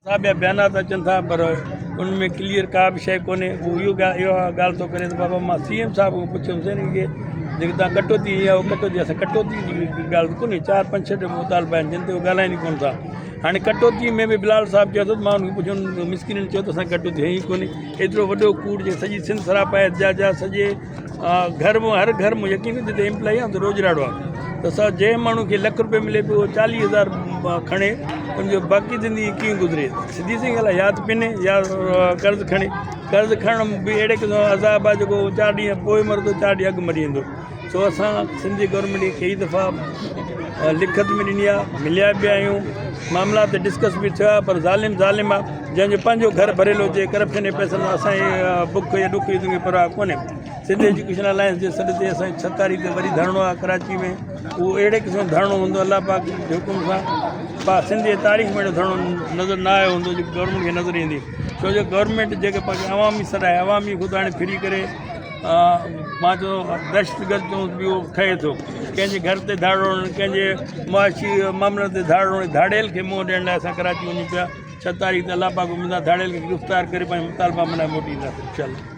साहब या बयानात अचनि था पर उनमें क्लियर का बि शइ कोन्हे। उहो इहो ॻाल्हि थो करे त बाबा मां CM साहिब खां पुछियुमि साईं कि जेके तव्हां कटौती या उहो कटौती असां कटौती जी ॻाल्हि कोन्हे 4-5-6 मुतालबा आहिनि जिन ते उहे ॻाल्हाइनि ई कोन था। हाणे कटौती में बि बिलाल साहिबु चयो त मां उनखे पुछियुमि मिसकिननि चयो त असां कटौती है ई कोन्हे। एतिरो वॾो कूड़ जे सॼी सिंध सरापा आहे जा सॼे घर में हर घर में यकीन जिते एम्प्लॉई आहे त रोज़गार आहे त असां जंहिं माण्हू खे लख रुपए मिले पियो 40,000 खणे उनजो बाक़ी ज़िंदगी कीअं गुज़रे। सिधी सी ॻाल्हि आहे या त पिने या कर्ज़ु खणे। कर्ज़ु खणण बि अहिड़े क़िस्म अज़ाब आहे जेको 4 ॾींहं पोइ मरंदो 4 ॾींहं अॻु मरी वेंदो। सो असां सिंधी गवर्नमेंट खे कई दफ़ा लिखत में ॾिनी आहे, मिलिया बि आहियूं, मामला ते डिस्कस बि थियो आहे, पर ज़ालिम ज़ालिम आहे जंहिंजो पंहिंजो घर भरियलु हुजे करप्शन जे पैसनि में असांजी बुख या ॾुख जी परवाह कोन्हे। सिंध एजुकेशन अलायंस जे सॾ ते असांजी 6 तारीख़ ते वरी धरणो आहे कराची में। उहो अहिड़े क़िस्म धरणो हूंदो अलाह पाक जे हुकुम सां सिंध जी तारीख़ में अहिड़ो धरणो नज़र न आयो हूंदो जेको गवर्नमेंट खे नज़र ईंदी। छो जो गवर्नमेंट जेके पंहिंजे अवामी सॾाए अवामी ख़ुदि हाणे फिरी करे मां चयो दहशतगर्द चऊं बि उहो ठहे थो। कंहिंजे घर ते धाड़ो कंहिंजे मुआशी मामलनि ते धाड़ो धाड़ेल खे मुंहुं ॾियण लाइ असां कराची वञूं पिया। 6 तारीख़ ते अलाह पाक उम्मीद आहे धाड़ेल खे गिरफ़्तार करे पंहिंजा मुतालबा मना मोटींदासीं।